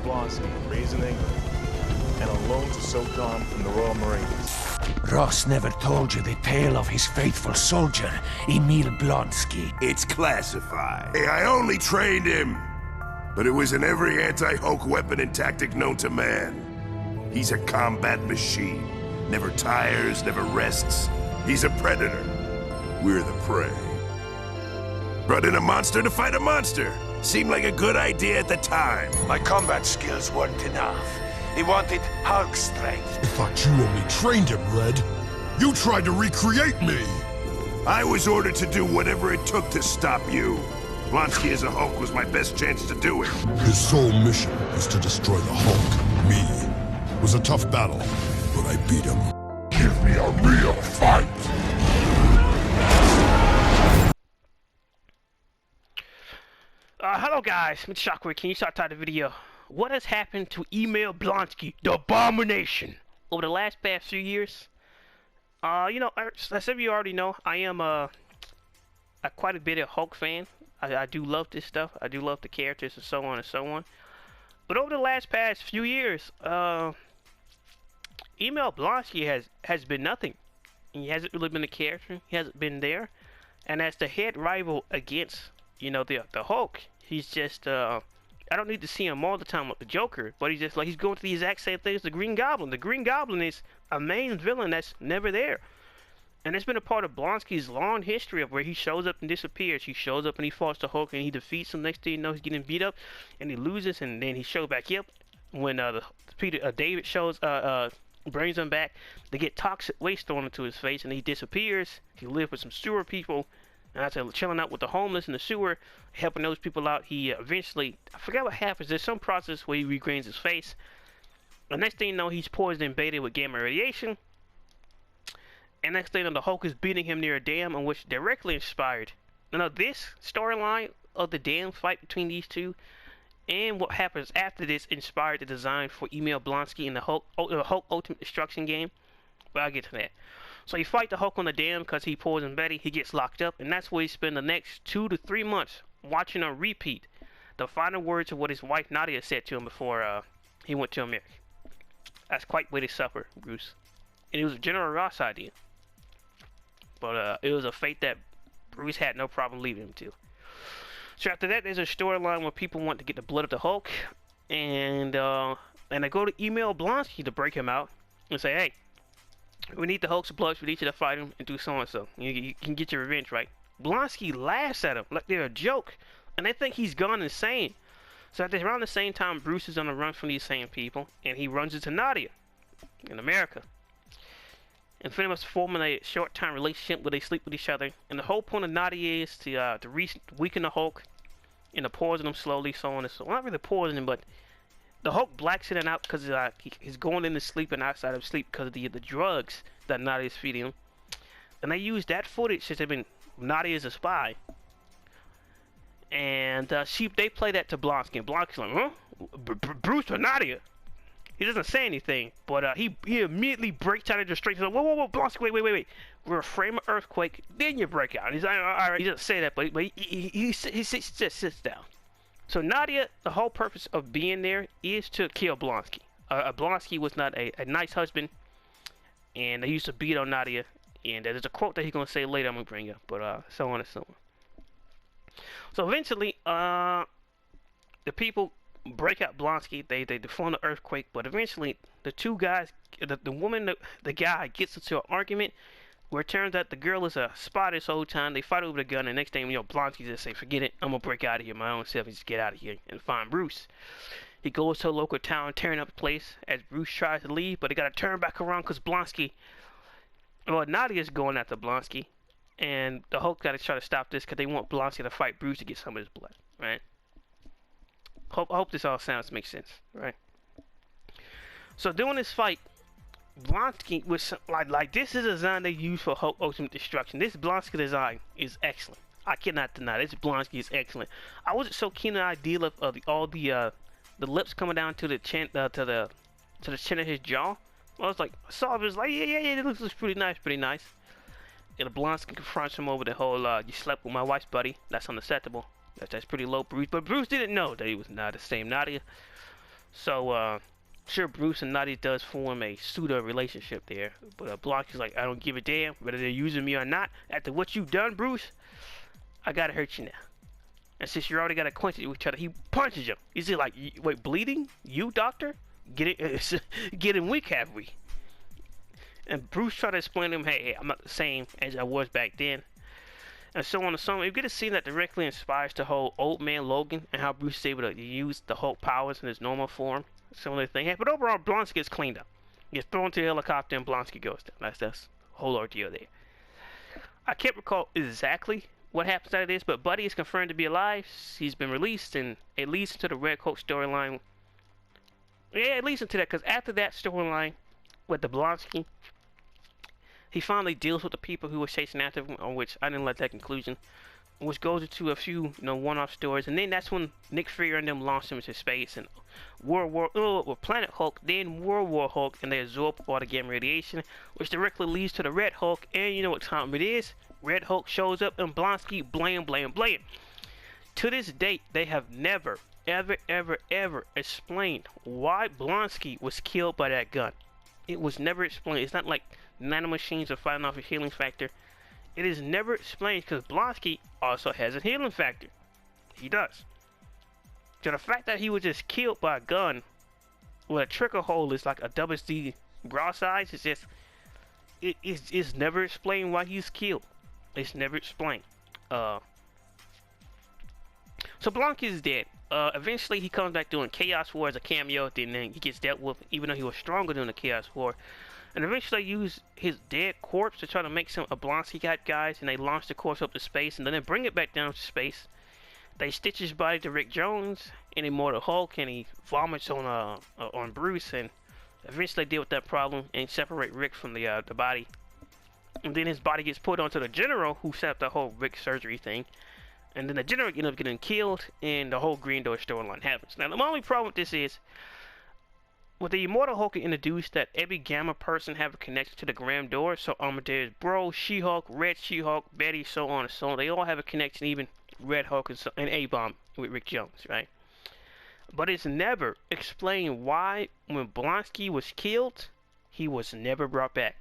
Blonksy, raised in England, and on loan to SOCOM from the Royal Marines. Ross never told you the tale of his faithful soldier, Emil Blonksy. It's classified. Hey, I only trained him, but it was in every anti-Hulk weapon and tactic known to man. He's a combat machine. Never tires, never rests. He's a predator. We're the prey. Brought in a monster to fight a monster. Seemed like a good idea at the time. My combat skills weren't enough. He wanted Hulk strength. I thought you only trained him, Red. You tried to recreate me! I was ordered to do whatever it took to stop you. Blonksy as a Hulk was my best chance to do it. His sole mission was to destroy the Hulk. Me. It was a tough battle, but I beat him. Give me a real fight! Hello guys, Mr. Shockwave, can you start the video? What has happened to Emil Blonksy, the Abomination, over the last past few years? You know, as some of you already know, I am quite a bit of Hulk fan. I do love this stuff. I do love the characters and so on and so on. But over the past few years, Emil Blonksy has been nothing. He hasn't really been a character. He hasn't been there. And as the head rival against, you know, the Hulk, he's just I don't need to see him all the time with the Joker, but he's just like, he's going through the exact same thing as the Green Goblin. The Green Goblin is a main villain that's never there. And it's been a part of Blonsky's long history of where he shows up and disappears. He shows up and he fights the Hulk and he defeats him. Next thing you know, he's getting beat up and he loses, and then he shows back up when David brings him back. They get toxic waste thrown into his face and he disappears. He lives with some sewer people. And after chilling out with the homeless in the sewer, helping those people out, he eventually, I forgot what happens, there's some process where he regains his face. The next thing you know, he's poisoned and baited with gamma radiation. And next thing you know, the Hulk is beating him near a dam, in which directly inspired. Now this storyline of the dam fight between these two, and what happens after this, inspired the design for Emil Blonksy in the Hulk Ultimate Destruction game. But I'll get to that. So he fight the Hulk on the dam because he poisoned Betty. He gets locked up, and that's where he spent the next 2 to 3 months watching on repeat the final words of what his wife Nadia said to him before he went to America. That's quite way to suffer, Bruce. And it was a General Ross idea, but it was a fate that Bruce had no problem leaving him to. So after that, there's a storyline where people want to get the blood of the Hulk, and they go to Emil Blonksy to break him out and say, hey, we need the Hulk's blood. We need you to fight him and do so and so. You can get your revenge, right? Blonsky laughs at him like they're a joke, and they think he's gone insane. So at around the same time, Bruce is on the run from these same people, and he runs into Nadia in America. And pretty much forming a short-time relationship where they sleep with each other. And the whole point of Nadia is to weaken the Hulk and to poison him slowly, so on and so on. Not really poison him, but the Hulk blacks in and out because he's going into sleep and outside of sleep because of the drugs that Nadia's feeding him. And they use that footage since they've been Nadia's a spy. And they play that to Blonsky. And Blonsky's like, huh? Bruce or Nadia? He doesn't say anything, but he immediately breaks out into straight. He's like, whoa, Blonsky, wait. We're a frame of earthquake, then you break out. And he's like, all right. He doesn't say that, but he just sits down. So Nadia, the whole purpose of being there is to kill Blonsky. Blonsky was not a nice husband, and they used to beat on Nadia. And there's a quote that he's going to say later I'm going to bring up, but so on and so on. So eventually, the people break out Blonsky. They form the earthquake, but eventually the two guys, the woman, the guy gets into an argument where it turns out the girl is a spy this whole time. They fight over the gun, and next thing you know, Blonsky just say, forget it, I'm going to break out of here my own self and just get out of here and find Bruce. He goes to a local town, tearing up the place as Bruce tries to leave, but they got to turn back around because Nadia's going after Blonsky, and the Hulk got to try to stop this because they want Blonsky to fight Bruce to get some of his blood, right? I hope this all makes sense, right? So during this fight, Blonsky was like this is a design they use for Hulk Ultimate Destruction. This Blonsky design is excellent. I cannot deny this Blonsky is excellent. I wasn't so keen on the idea of all the lips coming down to the chin to the chin of his jaw. I was like, I saw it, was like, yeah, it looks pretty nice. And Blonsky confronts him over the whole you slept with my wife's buddy. That's unacceptable. That's pretty low, Bruce. But Bruce didn't know that he was not the same Nadia. So, sure, Bruce and Naughty does form a pseudo relationship there, but Block is like, I don't give a damn whether they're using me or not. After what you've done, Bruce, I gotta hurt you now. And since you already got acquainted with each other, he punches him. Is he like, wait, bleeding? You, doctor? Getting weak, have we? And Bruce tried to explain to him, hey, I'm not the same as I was back then. And so on and so on. You get a scene that directly inspires the whole Old Man Logan and how Bruce is able to use the Hulk powers in his normal form. Similar thing. But overall, Blonksy gets cleaned up. He gets thrown to the helicopter and Blonksy goes down. That's the whole ordeal there. I can't recall exactly what happens out of this, but Buddy is confirmed to be alive. He's been released, and it leads into the Red Hulk storyline. Yeah, it leads into that, because after that storyline with the Blonksy, he finally deals with the people who were chasing after him, on which I didn't like that conclusion, which goes into a few, one-off stories, and then that's when Nick Fury and them launched him into space, and Planet Hulk, then World War Hulk, and they absorb all the gamma radiation, which directly leads to the Red Hulk, and you know what time it is? Red Hulk shows up, and Blonsky, blam, blam, blam. To this date, they have never, ever explained why Blonsky was killed by that gun. It was never explained. It's not like nanomachines are fighting off a healing factor. It is never explained because Blonsky also has a healing factor. He does. So the fact that he was just killed by a gun with a trigger hole is like a WC broadside, it's just, it's never explained why he's killed. It's never explained. So Blonsky is dead. Eventually he comes back doing Chaos War as a cameo, then he gets dealt with, even though he was stronger during the Chaos War. And eventually they use his dead corpse to try to make some Blonsky guys, and they launch the corpse up to space, and then they bring it back down to space. They stitch his body to Rick Jones and Immortal Hulk, and he vomits on Bruce, and eventually deal with that problem and separate Rick from the body. And then his body gets put onto the General, who set up the whole Rick surgery thing. And then the General ends up getting killed, and the whole Green Door storyline happens. Now, the only problem with this is, with the Immortal Hulk introduced that every Gamma person have a connection to the Grand Door. So there's Bro, She-Hulk, Red She-Hulk, Betty, so on and so on. They all have a connection, even Red Hulk and A-Bomb with Rick Jones, right? But it's never explained why, when Blonsky was killed, he was never brought back.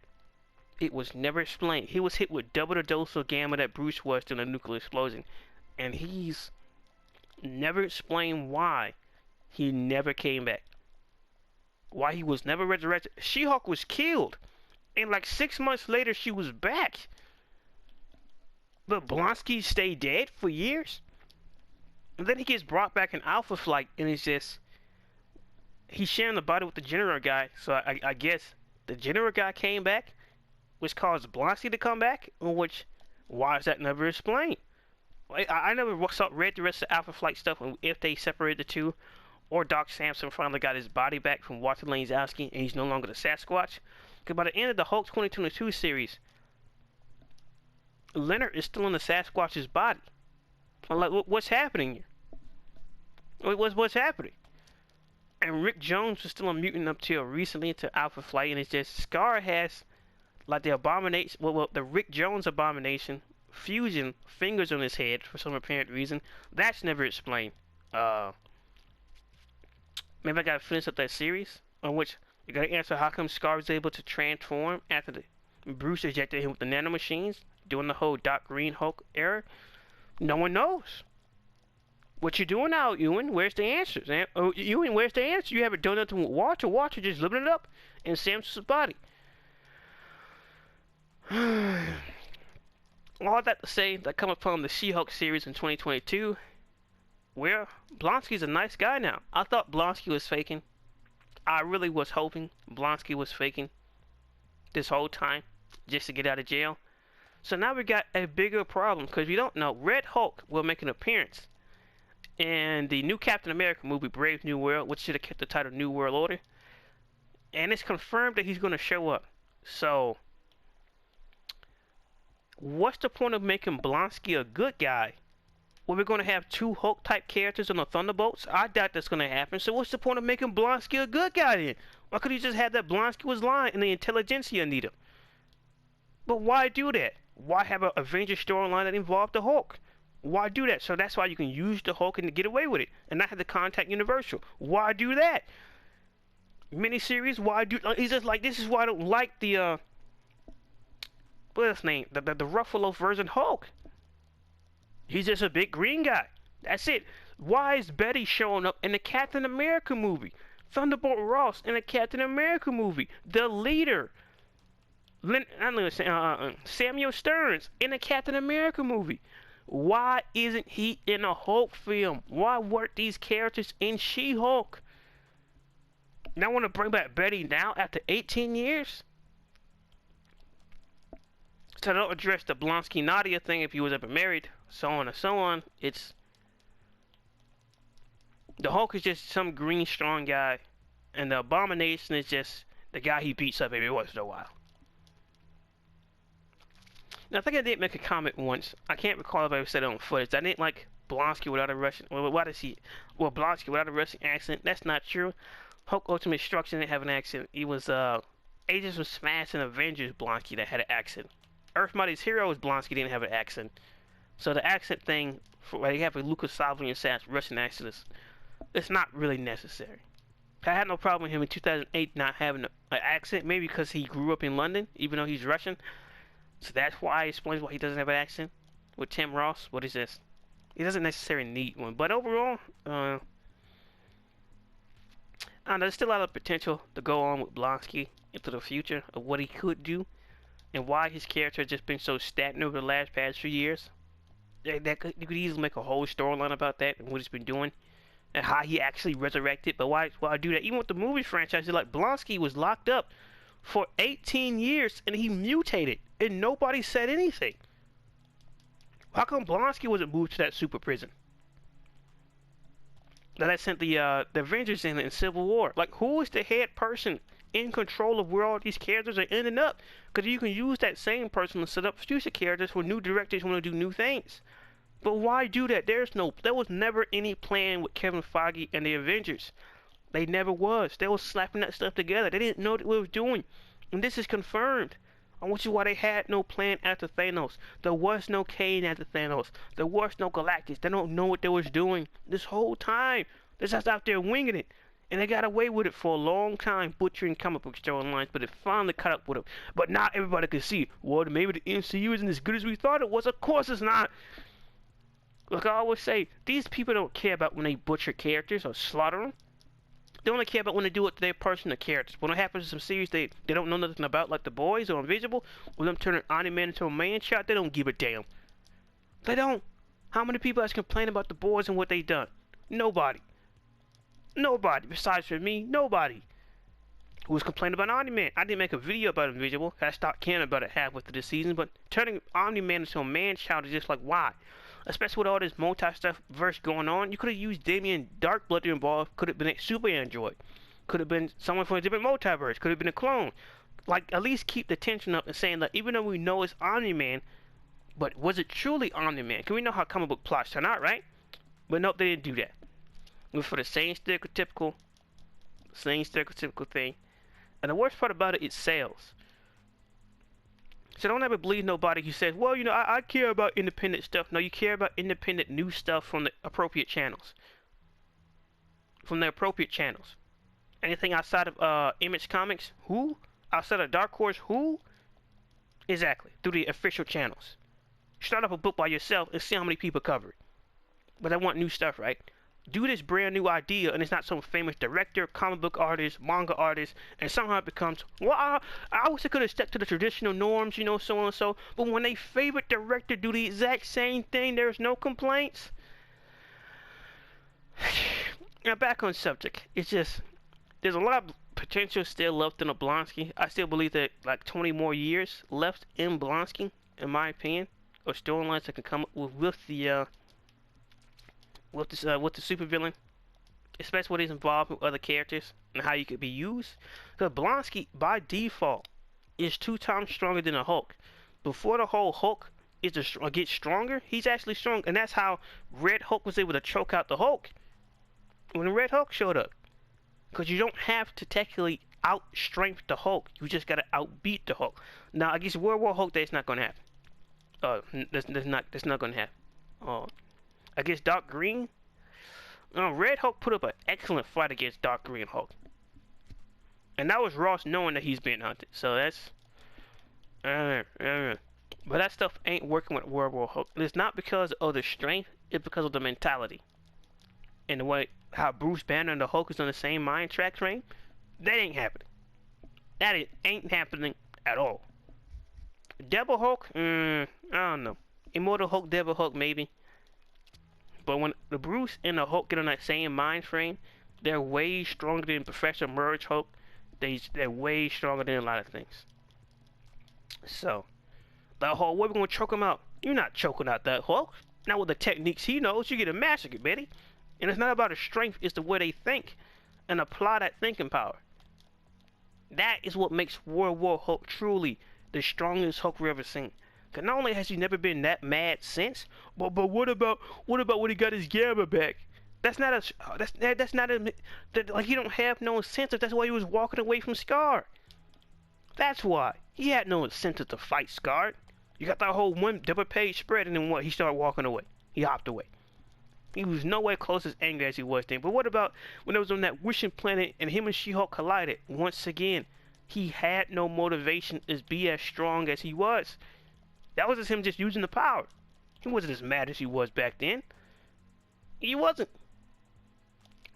It was never explained. He was hit with double the dose of gamma that Bruce was during the nuclear explosion. And he's never explained why he never came back. Why he was never resurrected. She-Hulk was killed. And like 6 months later, she was back. But Blonsky stayed dead for years. And then he gets brought back in Alpha Flight, and it's just, he's sharing the body with the General guy. So I guess the General guy came back, which caused Blonsky to come back, why is that never explained? I never read the rest of the Alpha Flight stuff, and if they separated the two, or Doc Samson finally got his body back from Walter Lanzowski, and he's no longer the Sasquatch. Because by the end of the Hulk 2022 series, Leonard is still in the Sasquatch's body. I'm like, what's happening here? What's happening? And Rick Jones was still a mutant up till recently into Alpha Flight, and it's just Scar has like the Abomination, the Rick Jones Abomination fusion fingers on his head for some apparent reason. That's never explained. Maybe I gotta finish up that series on which you gotta answer how come Scar was able to transform after Bruce ejected him with the nanomachines during the whole Doc Green Hulk era. No one knows. What you doing now, Ewan? Where's the answers? Oh, Ewan, where's the answer? You haven't done nothing with Walter. Walter just living it up in Samson's body. All that to say, that come upon the She-Hulk series in 2022, where Blonsky's a nice guy now. I thought Blonsky was faking. I really was hoping Blonsky was faking this whole time just to get out of jail. So now we got a bigger problem, because we don't know. Red Hulk will make an appearance in the new Captain America movie, Brave New World, which should have kept the title New World Order. And it's confirmed that he's going to show up. So what's the point of making Blonsky a good guy when we're going to have two Hulk-type characters on the Thunderbolts? I doubt that's going to happen. So what's the point of making Blonsky a good guy then? Why could he just have that Blonsky was lying and the intelligentsia need him? But why do that? Why have an Avengers storyline that involved the Hulk? Why do that? So that's why you can use the Hulk and get away with it and not have to contact Universal. Why do that? Miniseries, why do? He's just like, this is why I don't like the what's his name? The Ruffalo version Hulk. He's just a big green guy. That's it. Why is Betty showing up in the Captain America movie? Thunderbolt Ross in the Captain America movie. The leader. Samuel Stearns in the Captain America movie. Why isn't he in a Hulk film? Why weren't these characters in She-Hulk? Now I want to bring back Betty now after 18 years? So don't address the Blonksy Nadia thing if he was ever married, so on and so on. It's... The Hulk is just some green strong guy, and the Abomination is just the guy he beats up every once in a while. Now I think I did make a comment once. I can't recall if I ever said it on footage. I didn't like Blonksy without a Russian... Well, why does he... Well, Blonksy without a Russian accent. That's not true. Hulk Ultimate Destruction didn't have an accent. He was, Agents of Smash and Avengers Blonksy that had an accent. Earth Mightiest Heroes Blonksy didn't have an accent. So the accent thing, where you have a Lucas Salvador Sass Russian accent, it's not really necessary. I had no problem with him in 2008 not having an accent, maybe because he grew up in London, even though he's Russian. So that's why it explains why he doesn't have an accent. With Tim Ross, what is this? He doesn't necessarily need one. But overall, I don't know, there's still a lot of potential to go on with Blonksy into the future of what he could do and why his character has just been so stagnant over the past few years. You could easily make a whole storyline about that and what he's been doing and how he actually resurrected. But why do that? Even with the movie franchise, like Blonksy was locked up for 18 years and he mutated and nobody said anything. How come Blonksy wasn't moved to that super prison? Now that sent the Avengers in Civil War. Like, who is the head person in control of where all these characters are ending up? Because you can use that same person to set up future characters for new directors who want to do new things. But why do that? There was never any plan with Kevin Feige and the Avengers. They never was. They was slapping that stuff together. They didn't know what they were doing. And this is confirmed. Which is why they had no plan after Thanos. There was no Kane after Thanos. There was no Galactus. They don't know what they was doing this whole time. They're just out there winging it. And they got away with it for a long time, butchering comic book storylines, but it finally caught up with them. But not everybody could see, well, maybe the MCU isn't as good as we thought it was. Of course it's not. Like I always say, these people don't care about when they butcher characters or slaughter them. They only care about when they do it to their personal characters. When it happens to some series they don't know nothing about, like The Boys or Invisible, or them turning Omni-Man into a man-child, they don't give a damn. They don't. How many people has complained about The Boys and what they done? Nobody. Nobody. Besides for me, nobody. Who was complaining about Omni-Man? I didn't make a video about Invisible. I stopped caring about it halfway through the season, but turning Omni-Man into a man-child is just like, why? Especially with all this multi-stuff verse going on, you could have used Damien Darkblood to involve. Could have been a super android. Could have been someone from a different multiverse. Could have been a clone. Like, at least keep the tension up and saying that even though we know it's Omni-Man, but was it truly Omni-Man? Because we know how comic book plots turn out, right? But nope, they didn't do that. It was for the same stereotypical thing. And the worst part about it is sales. So don't ever believe nobody who says, well, you know, I care about independent stuff. No, you care about independent new stuff from the appropriate channels. From the appropriate channels. Anything outside of Image Comics, who? Outside of Dark Horse, who? Exactly, through the official channels. Start up a book by yourself and see how many people cover it. But I want new stuff, right? Do this brand new idea and it's not some famous director, comic book artist, manga artist, and somehow it becomes, well, I wish I could have stuck to the traditional norms, you know, so on and so. But when a favorite director do the exact same thing, there's no complaints. Now back on subject, it's just, there's a lot of potential still left in a Blonksy. I still believe that like 20 more years left in Blonksy, in my opinion, or storylines that can come up with the supervillain, especially when he's involved with other characters and how he could be used. Because Blonksy, by default, is 2 times stronger than a Hulk. Before the whole Hulk gets stronger, he's actually strong, and that's how Red Hulk was able to choke out the Hulk when the Red Hulk showed up. Because you don't have to technically outstrength the Hulk, you just gotta outbeat the Hulk. Now, I guess World War Hulk, that's not gonna happen. That's not gonna happen. against Dark Green. Red Hulk put up an excellent fight against Dark Green Hulk. And that was Ross knowing that he's being hunted. So that's... But that stuff ain't working with World War Hulk. It's not because of the strength. It's because of the mentality. And the way how Bruce Banner and the Hulk is on the same mind track train. That ain't happening. Ain't happening at all. Devil Hulk? I don't know. Immortal Hulk, Devil Hulk, maybe. But when the Bruce and the Hulk get on that same mind frame, they're way stronger than Professor Merge Hulk. They're way stronger than a lot of things. So, the whole, we're gonna choke him out. You're not choking out that Hulk. Not with the techniques he knows. You get a massacre, Betty. And it's not about his strength. It's the way they think and apply that thinking power. That is what makes World War Hulk truly the strongest Hulk we've ever seen. Cause not only has he never been that mad since, but what about when he got his gamma back? That's not like he don't have no incentive. That's why he was walking away from Scar. That's why he had no incentive to fight Scar. You got that whole one double page spread, and then what? He started walking away. He hopped away. He was nowhere close as angry as he was then. But what about when it was on that wishing planet and him and She-Hulk collided? Once again, he had no motivation to be as strong as he was. That was just him just using the power. He wasn't as mad as he was back then. He wasn't.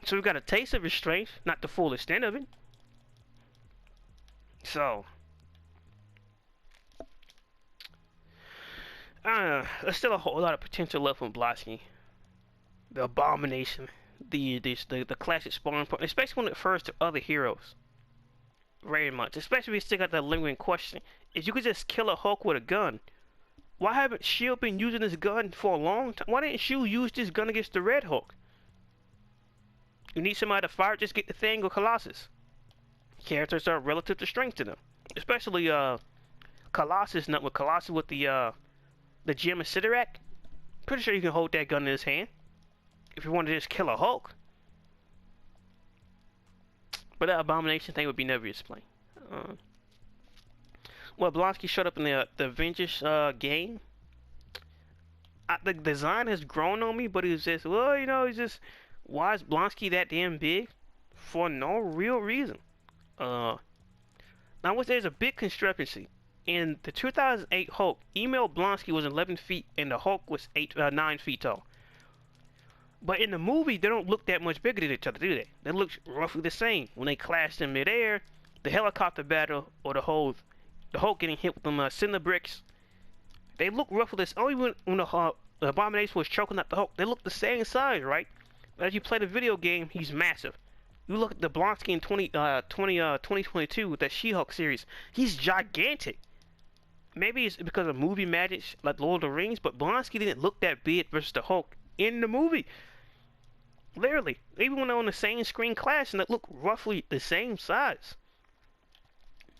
So we got a taste of his strength, not the full extent of it. So, there's still a whole lot of potential left from Blonsky. The Abomination, the classic spawn point, especially when it refers to other heroes. Very much, especially if you still got that lingering question: if you could just kill a Hulk with a gun, why haven't S.H.I.E.L.D. been using this gun for a long time? Why didn't S.H.I.E.L.D. use this gun against the Red Hulk? You need somebody to fire, just get the Thing or Colossus. Characters are relative to strength to them, especially Colossus. Not with Colossus with the gem of Sidorak. Pretty sure you can hold that gun in his hand if you want to just kill a Hulk. But that Abomination thing would be never explained. Well, Blonsky showed up in the Avengers game. The design has grown on me, but it's just, well, you know, it's just, why is Blonsky that damn big? For no real reason. Now, there's a big discrepancy. In the 2008 Hulk, Emil Blonsky was 11 feet and the Hulk was 9 feet tall. But in the movie, they don't look that much bigger than each other, do they? They look roughly the same. When they clashed in midair, the helicopter battle, or the Hulk getting hit with them cinder bricks, they look roughly the same. Only when the Abomination was choking out the Hulk, they look the same size, right? But as you play the video game, he's massive. You look at the Blonsky in 2022 with that She-Hulk series, he's gigantic. Maybe it's because of movie magic, like Lord of the Rings, but Blonsky didn't look that big versus the Hulk in the movie. Literally, even when they're on the same screen clashing, they look roughly the same size.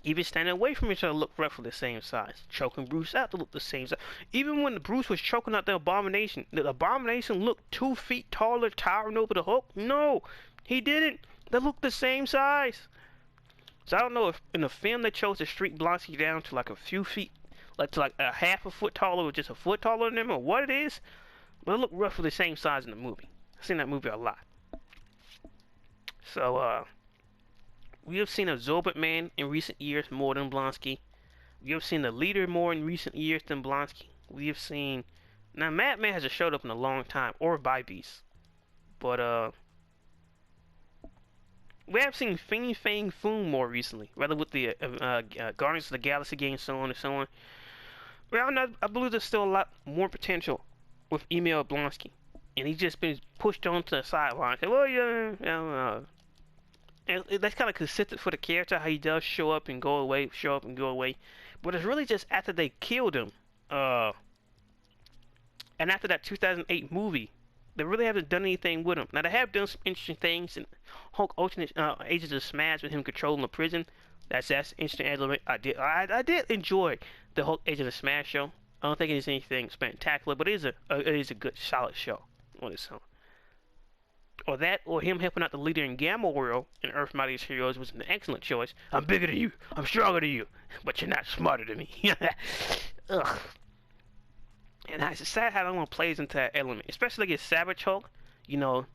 Even standing away from each other look roughly the same size. Choking Bruce out to look the same size. Even when Bruce was choking out the Abomination looked 2 feet taller, towering over the Hulk. No, he didn't. They look the same size. So I don't know if in the film they chose to shrink Blonsky down to like a few feet, like a half a foot taller or just a foot taller than him, or what it is. But it looked roughly the same size in the movie. I've seen that movie a lot. So, we have seen Absorbent Man in recent years more than Blonsky. We have seen the Leader more in recent years than Blonsky. We have seen... Now, Madman hasn't showed up in a long time, or Beast. But, we have seen Fin Fang Foom more recently, rather with the Guardians of the Galaxy game, so on and so on. Well, I believe there's still a lot more potential with Emil Blonsky. And he's just been pushed onto the sideline. Well, and that's kind of consistent for the character, how he does show up and go away, show up and go away. But it's really just after they killed him, and after that 2008 movie, they really haven't done anything with him. Now, they have done some interesting things in Hulk Ultimate Agents of Smash with him controlling the prison. That's interesting element. I did enjoy the Hulk Agents of Smash show. I don't think it is anything spectacular, but it is a good, solid show on its own. Or that, or him helping out the leader in Gamma World in Earth Mightiest Heroes was an excellent choice. I'm bigger than you, I'm stronger than you, but you're not smarter than me. Ugh. And it's sad how no one plays into that element, especially against Savage Hulk. You know,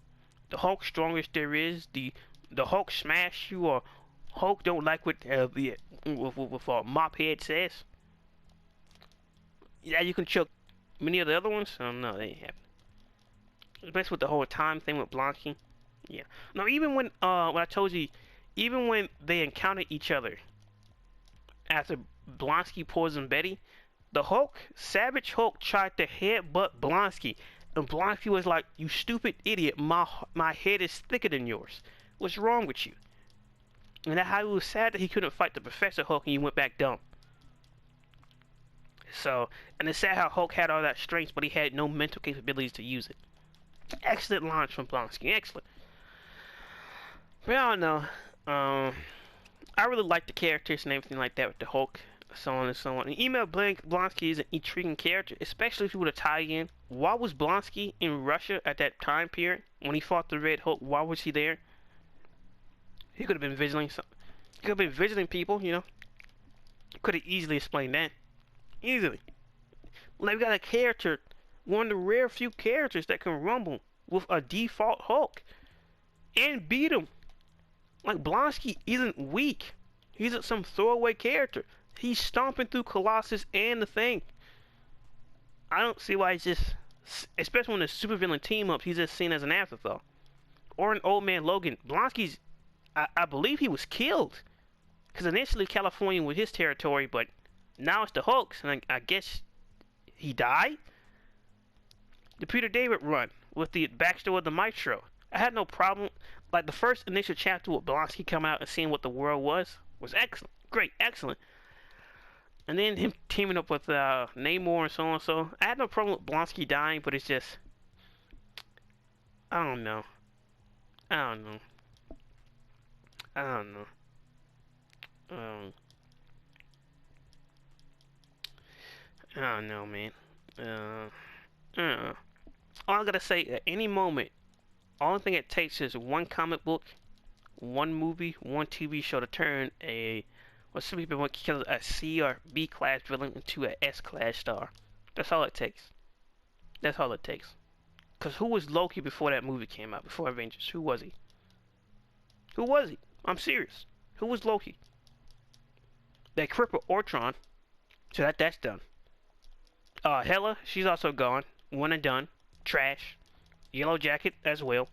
the Hulk strongest there is. The Hulk smash you, or Hulk don't like what Mop Head says. Yeah, you can choke many of the other ones. Oh no, they ain't happen. Especially with the whole time thing with Blonksy. Yeah. No, even when I told you, even when they encountered each other after Blonksy poisoned Betty, the Hulk, Savage Hulk, tried to headbutt Blonksy, and Blonksy was like, "You stupid idiot! My head is thicker than yours. What's wrong with you?" And that's how he was sad that he couldn't fight the Professor Hulk, and he went back dumb. So, and it's sad how Hulk had all that strength, but he had no mental capabilities to use it. Excellent launch from Blonksy, excellent. But I don't know. I really like the characters and everything like that with the Hulk, so on and so on. And Emil Blonksy is an intriguing character, especially if you were to tie in. Why was Blonksy in Russia at that time period when he fought the Red Hulk? Why was he there? He could have been visiting some. He could have been visiting people, you know. Could have easily explained that. Easily. Like, we got a character, one of the rare few characters that can rumble with a default Hulk and beat him. Like, Blonksy isn't weak. He's some throwaway character. He's stomping through Colossus and the Thing. I don't see why he's just, especially when the supervillain team up, he's just seen as an afterthought. Or an Old Man Logan. Blonsky's, I believe he was killed. Because initially California was his territory, but now it's the Hulk's, and I guess he died? The Peter David run with the backstory of the Maestro. I had no problem. Like, the first initial chapter with Blonsky coming out and seeing what the world was excellent. Great, excellent. And then him teaming up with Namor and so on and so. I had no problem with Blonsky dying, but it's just, I don't know. I don't know. Man. All I gotta say, at any moment, only thing it takes is one comic book, one movie, one TV show to turn what some people want to call a C or B class villain into a S class star. That's all it takes. That's all it takes. Cause who was Loki before that movie came out? Before Avengers, who was he? Who was he? I'm serious. Who was Loki? They crippled Ultron, so that's done. Hela, she's also gone. One and done. Trash. Yellow Jacket as well.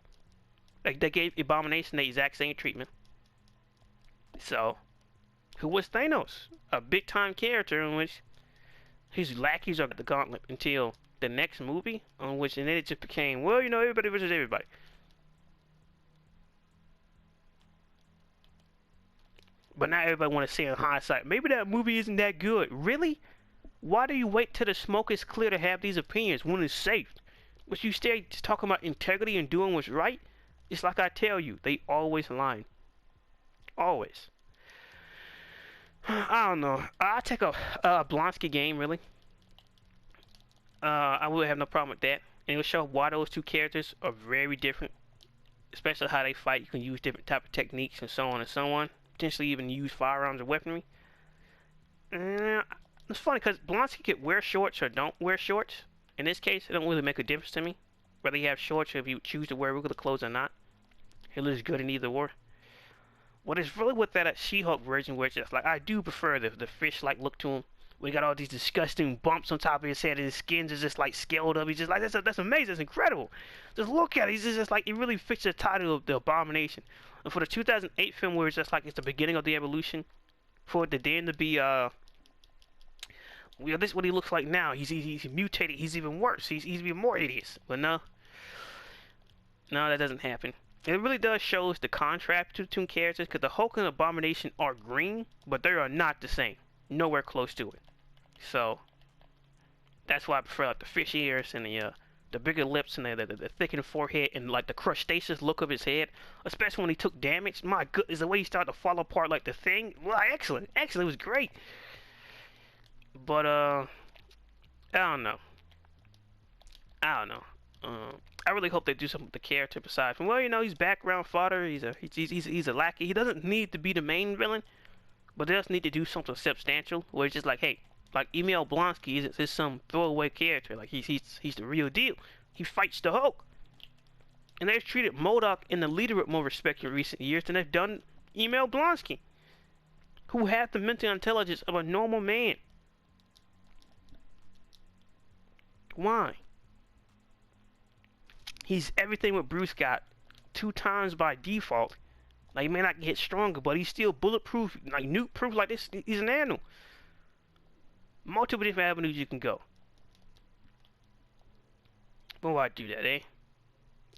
Like, they gave Abomination the exact same treatment. So, who was Thanos? A big time character in which his lackeys are the gauntlet until the next movie, on which, and then it just became, well, you know, everybody versus everybody. But now everybody want to say in hindsight, maybe that movie isn't that good. Really? Why do you wait till the smoke is clear to have these opinions when it's safe? But you stay just talking about integrity and doing what's right? It's like I tell you, they always lying. Always. I don't know. I'll take a Blonsky game, really. I would have no problem with that. And it will show why those two characters are very different. Especially how they fight. You can use different type of techniques and so on and so on. Potentially even use firearms or weaponry. It's funny because Blonsky could wear shorts or don't wear shorts. In this case, it don't really make a difference to me. Whether you have shorts or if you choose to wear regular clothes or not. He looks good in either or. What is really with that She-Hulk version where it's just like, I do prefer the fish-like look to him. We got all these disgusting bumps on top of his head and his skin is just like scaled up. He's just like, that's amazing, that's incredible. Just look at it. He's just like, it really fits the title of the Abomination. And for the 2008 film where it's just like, it's the beginning of the evolution, for it to then to be, this is what he looks like now. He's mutated. He's even worse. He's even more hideous. But no, that doesn't happen. It really does show us the contrast between two characters, because the Hulk and Abomination are green, but they are not the same. Nowhere close to it. So that's why I prefer like the fish ears and the bigger lips and the thickened forehead and like the crustaceous look of his head, especially when he took damage. My goodness, the way he started to fall apart like the Thing. Well, excellent. It was great. But I don't know. I really hope they do something with the character besides from, well, you know, he's background fodder. He's a lackey. He doesn't need to be the main villain, but they just need to do something substantial where it's just like, hey, Like Emil Blonksy isn't just some throwaway character. Like he's the real deal. He fights the Hulk. And they've treated MODOK and the leader with more respect in recent years than they've done Emil Blonksy, who had the mental intelligence of a normal man. Why? He's everything what Bruce got 2 times by default. Like, he may not get stronger, but he's still bulletproof, like nuke proof. Like this, he's an animal. Multiple different avenues you can go. But why do that, eh?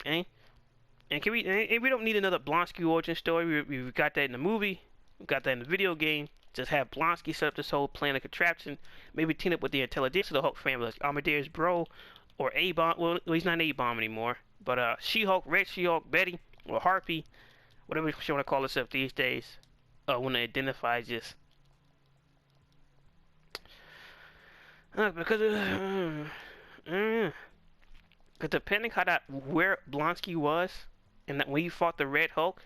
Eh? And we don't need another Blonksy origin story. We've got that in the movie. We got that in the video game. Just have Blonksy set up this whole plan of contraption. Maybe team up with the intelligence of the Hulk family, like Amadeus Bro, or A-Bomb. Well, he's not A-Bomb anymore. But She-Hulk, Red She-Hulk, Betty, or Harpy, whatever she want to call herself these days. When they identify just because depending how where Blonksy was, and that when he fought the Red Hulk,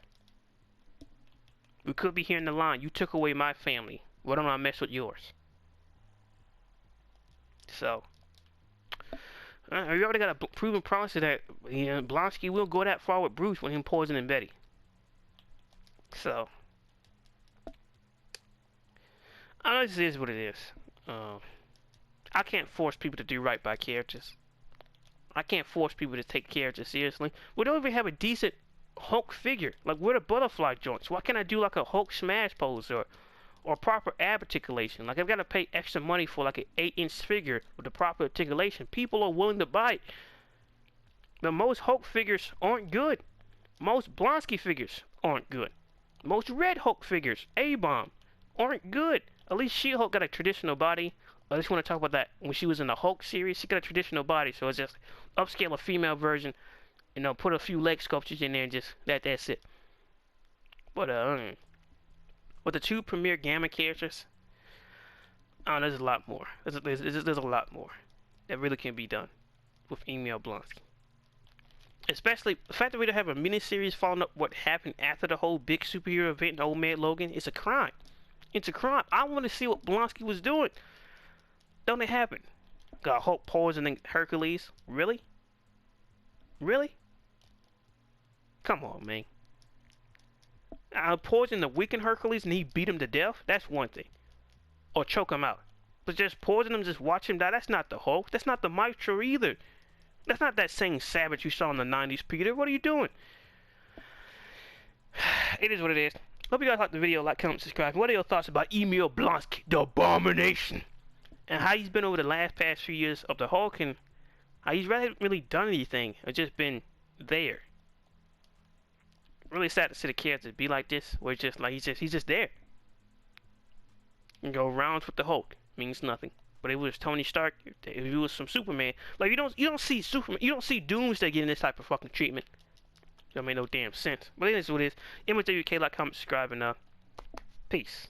we could be hearing the line, "You took away my family. Why don't I mess with yours?" So, we already got a proven promise that Blonksy will go that far with Bruce when him poisoning Betty. So, I know this is what it is. I can't force people to do right by characters. I can't force people to take characters seriously. We don't even have a decent Hulk figure. Like, where the butterfly joints? Why can't I do like a Hulk smash pose or proper ab articulation? Like, I've got to pay extra money for like an 8-inch figure with the proper articulation. People are willing to buy it. But most Hulk figures aren't good. Most Blonksy figures aren't good. Most Red Hulk figures, A-Bomb, aren't good. At least She-Hulk got a traditional body. I just want to talk about that. When she was in the Hulk series, she got a traditional body, so it's just upscale a female version, put a few leg sculptures in there and just that's it. But with the 2 premier Gamma characters, there's a lot more. There's a lot more that really can be done with Emil Blonksy. Especially the fact that we don't have a miniseries following up what happened after the whole big superhero event in Old Man Logan. It's a crime. It's a crime. I want to see what Blonksy was doing. Don't it happen? Got Hulk poisoning Hercules. Really? Really? Come on, man. Poison the weakened Hercules and he beat him to death? That's one thing. Or choke him out. But just poison him, just watch him die? That's not the Hulk. That's not the Maestro either. That's not that same savage you saw in the 90s, Peter. What are you doing? It is what it is. Hope you guys liked the video. Like, comment, subscribe. What are your thoughts about Emil Blonksy, the Abomination? And how he's been over the past few years of the Hulk, and how he's really done anything. It's just been there. Really sad to see the character be like this, where it's just like he's just there. And go rounds with the Hulk means nothing. But if it was Tony Stark, if it was some Superman, like you don't see Superman, you don't see Doomsday getting this type of fucking treatment. That made no damn sense. But it is what it is. Emil, like, comment, subscribe, and peace.